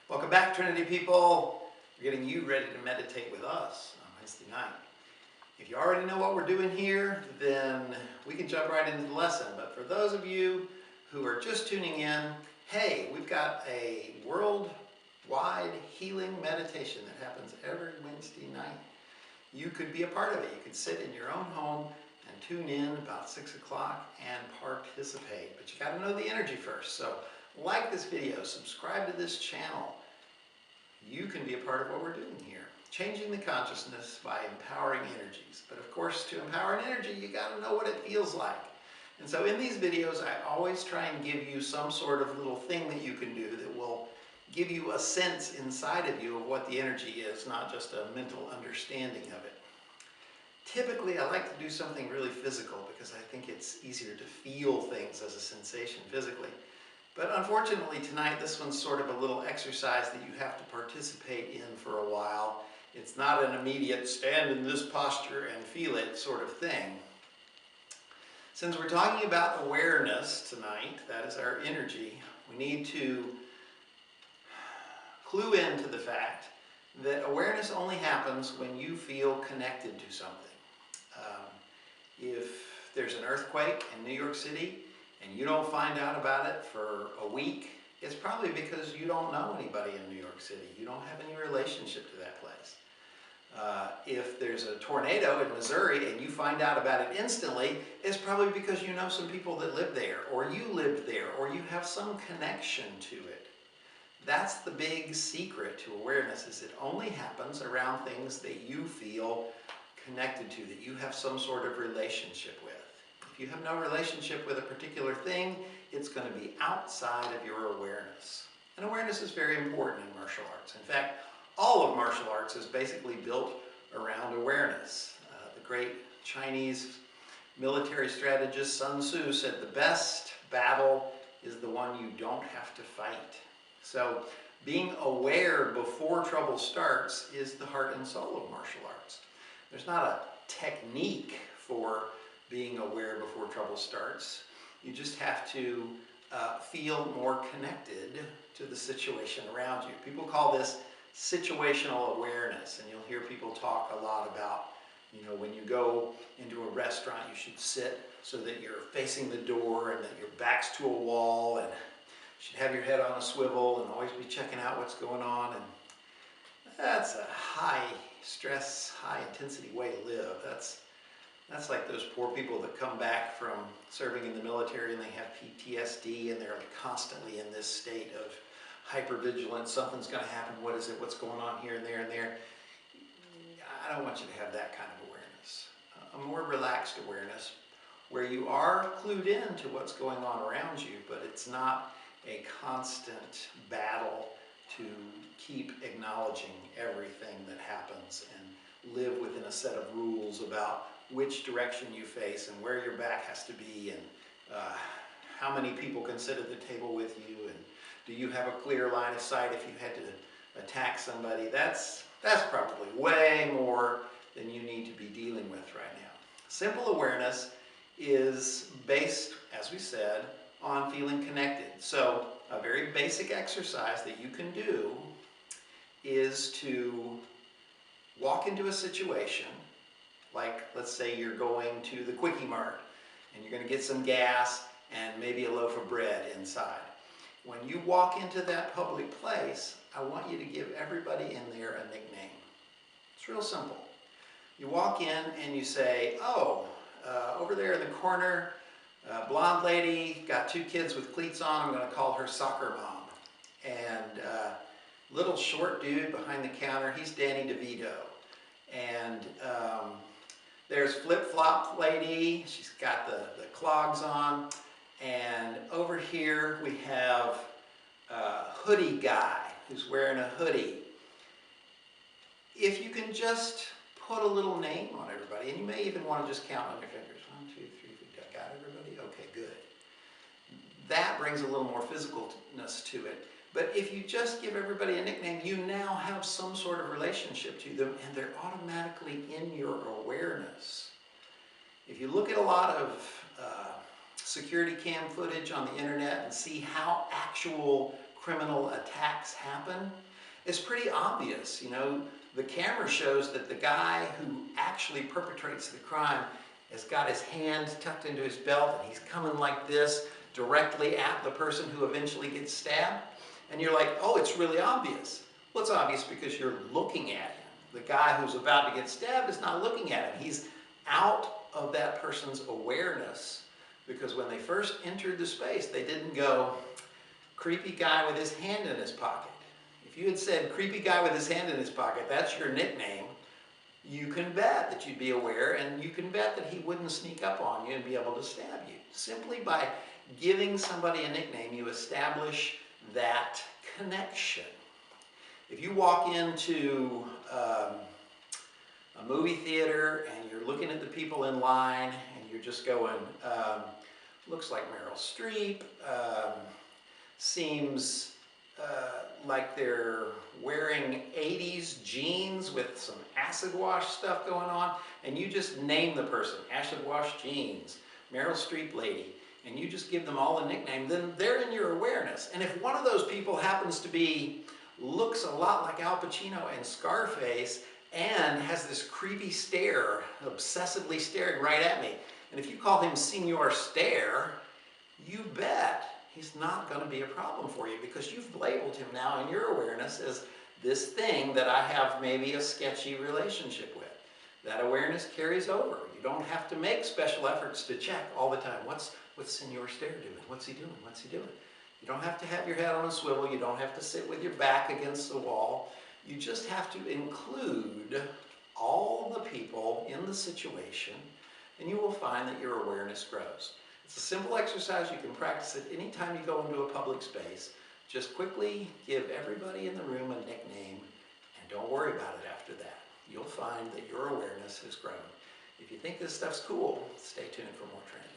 Welcome back, Trinity people. We're getting you ready to meditate with us on Wednesday night. If you already know what we're doing here, then we can jump right into the lesson. But for those of you who are just tuning in, hey, we've got a worldwide healing meditation that happens every Wednesday night. You could be a part of it. You could sit in your own home and tune in about 6 o'clock and participate. But you got to know the energy first. So like this video, subscribe to this channel. You can be a part of what we're doing here. Changing the consciousness by empowering energies. But of course, to empower an energy, you got to know what it feels like. And so in these videos, I always try and give you some sort of little thing that you can do that will give you a sense inside of you of what the energy is, not just a mental understanding of it. Typically, I like to do something really physical because I think it's easier to feel things as a sensation physically. But unfortunately tonight, this one's sort of a little exercise that you have to participate in for a while. It's not an immediate stand in this posture and feel it sort of thing. Since we're talking about awareness tonight, that is our energy, we need to clue into the fact that awareness only happens when you feel connected to something. If there's an earthquake in New York City, and you don't find out about it for a week, it's probably because you don't know anybody in New York City. You don't have any relationship to that place. If there's a tornado in Missouri and you find out about it instantly, it's probably because you know some people that live there, or you lived there, or you have some connection to it. That's the big secret to awareness, is it only happens around things that you feel connected to, that you have some sort of relationship with. If you have no relationship with a particular thing, it's going to be outside of your awareness. And awareness is very important in martial arts. In fact, all of martial arts is basically built around awareness. The great Chinese military strategist Sun Tzu said the best battle is the one you don't have to fight. So being aware before trouble starts is the heart and soul of martial arts. There's not a technique for being aware before trouble starts. You just have to feel more connected to the situation around you. People call this situational awareness, and you'll hear people talk a lot about, when you go into a restaurant, you should sit so that you're facing the door and that your back's to a wall, and you should have your head on a swivel and always be checking out what's going on. And that's a high stress, high intensity way to live. That's like those poor people that come back from serving in the military and they have PTSD and they're constantly in this state of hypervigilance. Something's going to happen. What is it? What's going on here and there and there? I don't want you to have that kind of awareness. A more relaxed awareness where you are clued in to what's going on around you, but it's not a constant battle to keep acknowledging everything that happens and live within a set of rules about which direction you face and where your back has to be, and how many people can sit at the table with you, and do you have a clear line of sight if you had to attack somebody. That's probably way more than you need to be dealing with right now. Simple awareness is based, as we said, on feeling connected. So a very basic exercise that you can do is to walk into a situation. Like, let's say you're going to the Quickie Mart and you're going to get some gas and maybe a loaf of bread inside. When you walk into that public place, I want you to give everybody in there a nickname. It's real simple. You walk in and you say, over there in the corner, blonde lady, got 2 kids with cleats on, I'm going to call her Soccer Mom. And little short dude behind the counter, he's Danny DeVito. And there's Flip-Flop lady, she's got the clogs on. And over here we have hoodie guy who's wearing a hoodie. If you can just put a little name on everybody, and you may even want to just count on your fingers. 1, 2, 3, 4, got everybody? Okay, good. That brings a little more physicalness to it. But if you just give everybody a nickname, you now have some sort of relationship to them, and they're automatically in your awareness. If you look at a lot of security cam footage on the internet and see how actual criminal attacks happen, it's pretty obvious. You know, the camera shows that the guy who actually perpetrates the crime has got his hand tucked into his belt and he's coming like this directly at the person who eventually gets stabbed. And you're like, oh, it's really obvious. Well, it's obvious because you're looking at him. The guy who's about to get stabbed is not looking at him. He's out of that person's awareness, because when they first entered the space, they didn't go, creepy guy with his hand in his pocket. If you had said, creepy guy with his hand in his pocket, that's your nickname, you can bet that you'd be aware, and you can bet that he wouldn't sneak up on you and be able to stab you. Simply by giving somebody a nickname, you establish that connection. If you walk into a movie theater and you're looking at the people in line and you're just going, looks like Meryl Streep, seems like they're wearing 80s jeans with some acid wash stuff going on, and you just name the person, acid wash jeans, Meryl Streep lady, and you just give them all a nickname, then they're in your awareness. And if one of those people happens to be, looks a lot like Al Pacino and Scarface, and has this creepy stare, obsessively staring right at me, and if you call him Senor Stare, you bet he's not going to be a problem for you, because you've labeled him now in your awareness as this thing that I have maybe a sketchy relationship with. That awareness carries over. You don't have to make special efforts to check all the time. What's Senor Stare doing? What's he doing? What's he doing? You don't have to have your head on a swivel. You don't have to sit with your back against the wall. You just have to include all the people in the situation, and you will find that your awareness grows. It's a simple exercise. You can practice it anytime you go into a public space. Just quickly give everybody in the room a nickname, and don't worry about it after that. You'll find that your awareness has grown. If you think this stuff's cool, stay tuned for more Trinity.